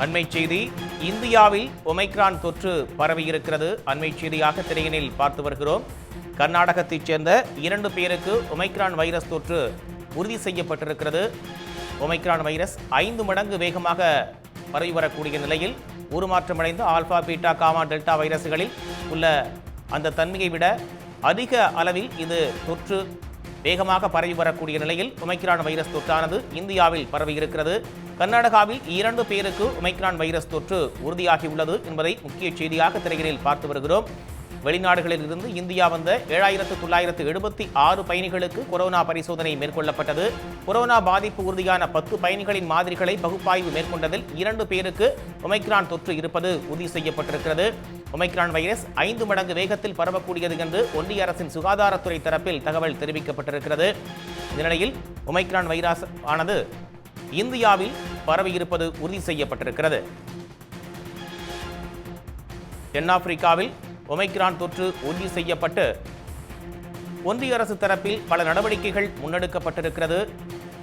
அண்மை செய்தி. இந்தியாவில் ஒமைக்ரான் தொற்று பரவியிருக்கிறது. அண்மை செய்தியாக திரையினில் பார்த்து வருகிறோம். கர்நாடகத்தைச் சேர்ந்த 2 பேருக்கு ஒமைக்ரான் வைரஸ் தொற்று உறுதி செய்யப்பட்டிருக்கிறது. ஒமைக்ரான் வைரஸ் 5 மடங்கு வேகமாக பரவி வரக்கூடிய நிலையில் உருமாற்றமடைந்த ஆல்பா, பீட்டா, காமா, டெல்டா வைரஸ்களில் உள்ள அந்த தன்மையை விட அதிக அளவில் இது தொற்று வேகமாக பரவி வரக்கூடிய நிலையில் ஒமைக்ரான் வைரஸ் தொற்றானது இந்தியாவில் பரவியிருக்கிறது. கர்நாடகாவில் 2 பேருக்கு ஒமைக்ரான் வைரஸ் தொற்று உறுதியாகியுள்ளது என்பதை முக்கிய செய்தியாக திரையினில் பார்த்து வருகிறோம். வெளிநாடுகளில் இருந்து இந்தியா வந்த 7976 பயணிகளுக்கு கொரோனா பரிசோதனை மேற்கொள்ளப்பட்டது. கொரோனா பாதிப்பு உறுதியான 10 பயணிகளின் மாதிரிகளை பகுப்பாய்வு மேற்கொண்டதில் 2 பேருக்கு ஒமைக்ரான் தொற்று இருப்பது உறுதி செய்யப்பட்டிருக்கிறது. ஒமைக்ரான் வைரஸ் 5 மடங்கு வேகத்தில் பரவக்கூடியது என்று ஒன்றிய அரசின் சுகாதாரத்துறை தரப்பில் தகவல் தெரிவிக்கப்பட்டிருக்கிறது. இந்த நிலையில் ஒமைக்ரான் வைரஸ் ஆனது இந்தியாவில் பரவியிருப்பது உறுதி செய்யப்பட்டிருக்கிறது. தென்னாப்பிரிக்காவில் ஒமைக்ரான் தொற்று உறுதி செய்யப்பட்டு ஒன்றிய அரசு தரப்பில் பல நடவடிக்கைகள் முன்னெடுக்கப்பட்டிருக்கிறது.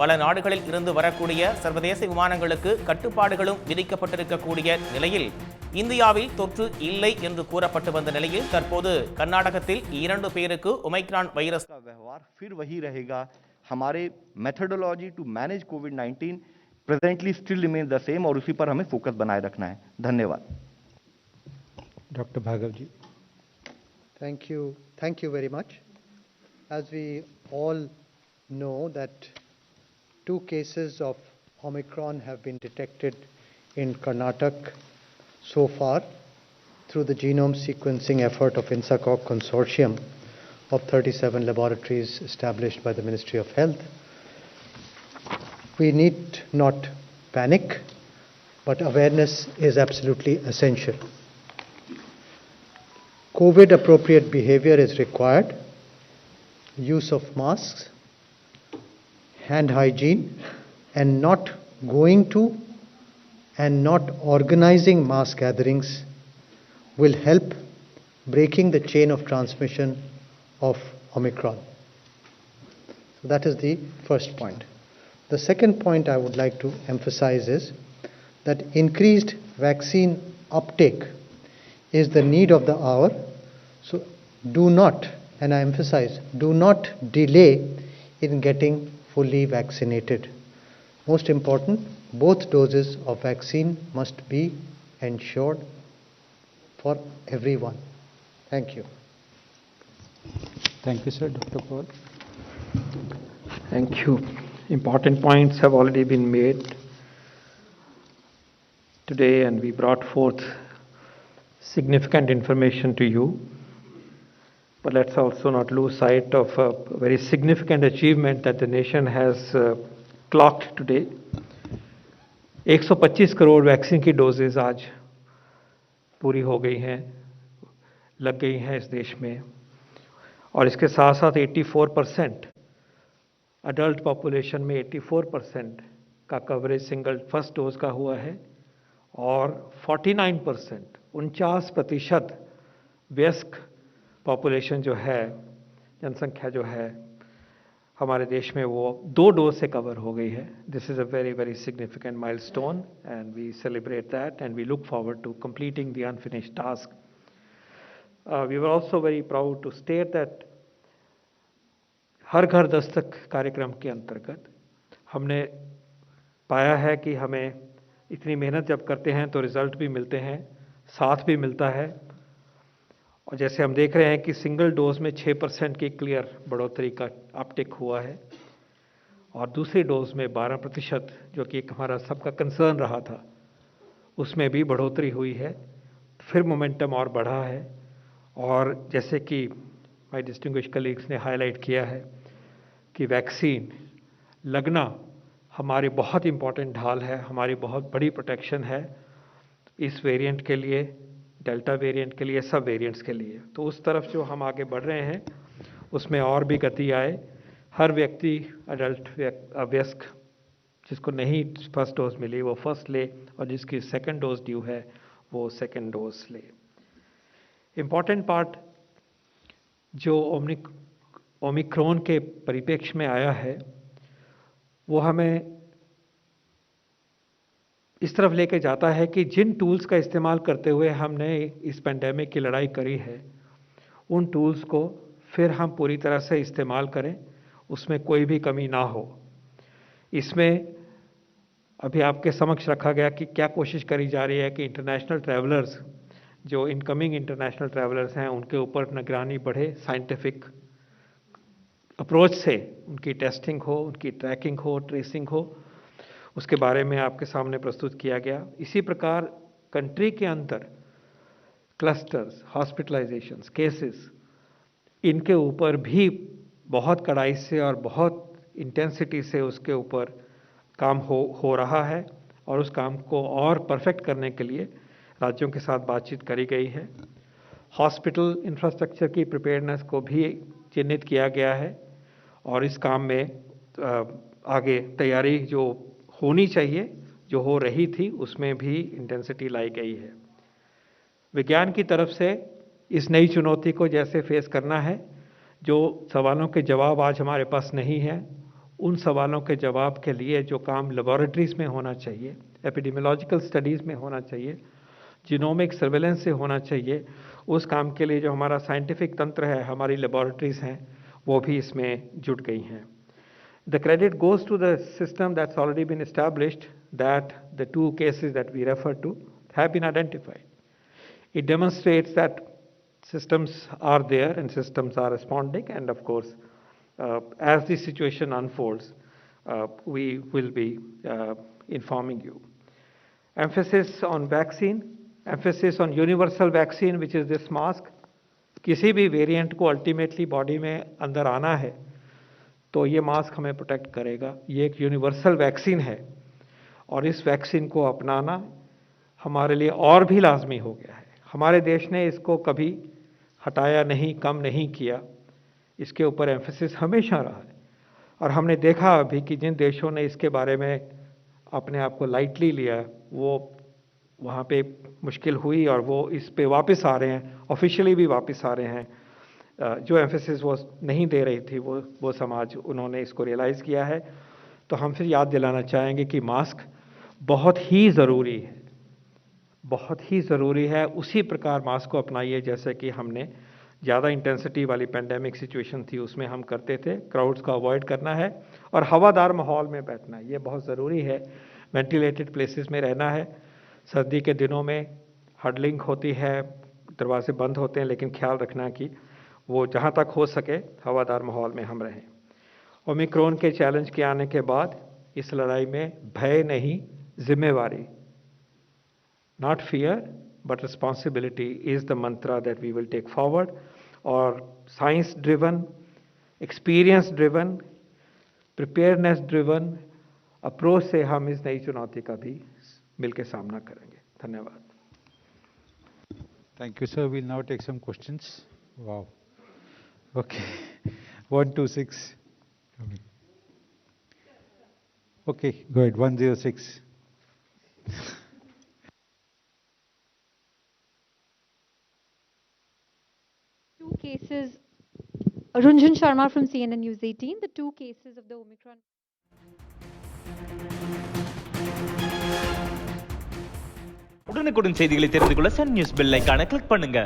பல நாடுகளில் இருந்து வரக்கூடிய சர்வதேச விமானங்களுக்கு கட்டுப்பாடுகளும் விதிக்கப்பட்டிருக்கக்கூடிய நிலையில் இந்தியாவில் தொற்று இல்லை என்று கூறப்பட்டு வந்த நிலையில் தற்போது கர்நாடகத்தில் 2 பேருக்கு ஒமைக்ரான் வைரஸ் व्यवहार फिर वही रहेगा. हमारे मेथोडोलॉजी टू मैनेज कोविड-19 presently still remain the same और उसी पर हमें फोकस बनाए रखना है. धन्यवाद. Doctor Bhargava ji. Thank you very much. As we all know that 2 cases of Omicron have been detected in Karnataka so far through the genome sequencing effort of INSACOG consortium of 37 laboratories established by the Ministry of Health. We need not panic, but awareness is absolutely essential. COVID appropriate behavior is required. Use of masks, hand hygiene, and not going to and not organizing mass gatherings will help breaking the chain of transmission of Omicron. So that is the first point. The second point I would like to emphasize is that increased vaccine uptake is the need of the hour. So do not, and I emphasize, do not delay in getting fully vaccinated. Most important, both doses of vaccine must be ensured for everyone. Thank you. Thank you, sir. Dr. Paul. Thank you. Important points have already been made today, and we brought forth significant information to you. But let's also not lose sight of a very significant achievement that the nation has clocked today. 125 crore vaccine की doses आज पूरी हो गई हैं, लग गई हैं इस देश में, और इसके साथ साथ 84% अडल्ट पॉपुलेशन में 84% का कवरेज सिंगल फर्स्ट डोज का हुआ है, और 49% 49% वयस्क पॉपुलेशन जो है, जनसंख्या जो है हमारे देश में, वो 2 डोज से कवर हो गई है. This is a very very significant milestone and we celebrate that and we look forward to completing the unfinished task. We were also very proud to state that हर घर दस्तक कार्यक्रम के अंतर्गत हमने पाया है कि हमें इतनी मेहनत जब करते हैं तो रिज़ल्ट भी मिलते हैं, साथ भी मिलता है. और जैसे हम देख रहे हैं कि सिंगल डोज में 6% की क्लियर बढ़ोतरी का अपटेक हुआ है, और दूसरी डोज में 12%, जो कि एक हमारा सबका कंसर्न रहा था, उसमें भी बढ़ोतरी हुई है. फिर मोमेंटम और बढ़ा है. और जैसे कि माय डिस्टिंग्विश्ड कलीग्स ने हाईलाइट किया है कि वैक्सीन लगना हमारी बहुत इंपॉर्टेंट ढाल है, हमारी बहुत बड़ी प्रोटेक्शन है इस वेरिएंट के लिए, डेल्टा वेरिएंट के लिए, सब वेरिएंट्स के लिए. तो उस तरफ जो हम आगे बढ़ रहे हैं उसमें और भी गति आए. हर व्यक्ति, अडल्ट वयस्क, जिसको नहीं फर्स्ट डोज मिली वो फर्स्ट ले, और जिसकी सेकंड डोज ड्यू है वो सेकंड डोज ले. इम्पॉर्टेंट पार्ट जो ओमिक्रॉन के परिप्रेक्ष्य में आया है वो हमें इस तरफ लेके जाता है कि जिन टूल्स का इस्तेमाल करते हुए हमने इस पेंडेमिक की लड़ाई करी है, उन टूल्स को फिर हम पूरी तरह से इस्तेमाल करें, उसमें कोई भी कमी ना हो। इसमें अभी आपके समक्ष रखा गया कि क्या कोशिश करी जा रही है कि इंटरनेशनल ट्रैवलर्स, जो इनकमिंग इंटरनेशनल ट्रैवलर्स हैं, उनके ऊपर निगरानी बढ़े, साइंटिफिक अप्रोच से उनकी टेस्टिंग हो, उनकी ट्रैकिंग हो, ट्रेसिंग हो, उसके बारे में आपके सामने प्रस्तुत किया गया। इसी प्रकार कंट्री के अंदर क्लस्टर्स, हॉस्पिटलाइजेशंस, केसेस, इनके ऊपर भी बहुत कड़ाई से और बहुत इंटेंसिटी से उसके ऊपर काम हो रहा है और उस काम को और परफेक्ट करने के लिए राज्यों के साथ बातचीत करी गई है। हॉस्पिटल इंफ्रास्ट्रक्चर की प्रिपेयर्डनेस को भी चिन्हित किया गया है और इस काम में आगे तैयारी जो होनी चाहिए, जो हो रही थी, उसमें भी इंटेंसिटी लाई गई है। विज्ञान की तरफ से इस नई चुनौती को जैसे फेस करना है, जो सवालों के जवाब आज हमारे पास नहीं है, उन सवालों के जवाब के लिए जो काम लेबोरेटरीज में होना चाहिए, एपिडेमियोलॉजिकल स्टडीज़ में होना चाहिए, जीनोमिक सर्वेलेंस से होना चाहिए, उस काम के लिए जो हमारा साइंटिफिक तंत्र है, हमारी लेबोरेटरीज हैं, वो भी इसमें जुट गई हैं। The credit goes to the system that's already been established, that the 2 cases that we refer to have been identified. It demonstrates that systems are there and systems are responding, and of course, as the situation unfolds, we will be informing you. Emphasis on vaccine, emphasis on universal vaccine, which is this mask. किसी भी variant को ultimately body में अंदर आना है तो ये mask हमें प्रोटेक्ट करेगा। ये एक यूनिवर्सल वैक्सीन है और इस वैक्सीन को अपनाना हमारे लिए और भी लाजमी हो गया है। हमारे देश ने इसको कभी हटाया नहीं, कम नहीं किया, इसके ऊपर एम्फेसिस हमेशा रहा है। और हमने देखा अभी कि जिन देशों ने इसके बारे में अपने आप को लाइटली लिया, वो वहाँ पे मुश्किल हुई और वो इस पे वापस आ रहे हैं, ऑफिशियली भी वापस आ रहे हैं। जो एम्फेसिस वो नहीं दे रही थी, वो समाज, उन्होंने इसको रियलाइज़ किया है। तो हम फिर याद दिलाना चाहेंगे कि मास्क बहुत ही ज़रूरी है, बहुत ही ज़रूरी है। उसी प्रकार मास्क को अपनाइए जैसे कि हमने ज़्यादा इंटेंसिटी वाली पेंडेमिक सिचुएशन थी उसमें हम करते थे। क्राउड्स को अवॉइड करना है और हवादार माहौल में बैठना है, ये बहुत ज़रूरी है। वेंटिलेटेड प्लेसेस में रहना है। सर्दी के दिनों में हडलिंग होती है, दरवाजे बंद होते हैं, लेकिन ख्याल रखना कि वो जहाँ तक हो सके हवादार माहौल में हम रहें। ओमिक्रॉन के चैलेंज के आने के बाद इस लड़ाई में भय नहीं, जिम्मेवारी, not fear but responsibility is the mantra that we will take forward। और science driven, experience driven, preparedness driven approach से हम इस नई चुनौती का भी मिलकर सामना करेंगे। धन्यवाद। Thank you, sir. We'll now take some questions. Wow. Okay. 126. Okay, go ahead. 106. Two cases. Runjhun Sharma from CNN News 18. The 2 cases of the Omicron. உடனுக்குடன் செய்திகளை தெரிந்து கொள்ள சன் நியூஸ் பெல் ஐகானை கிளிக் பண்ணுங்க.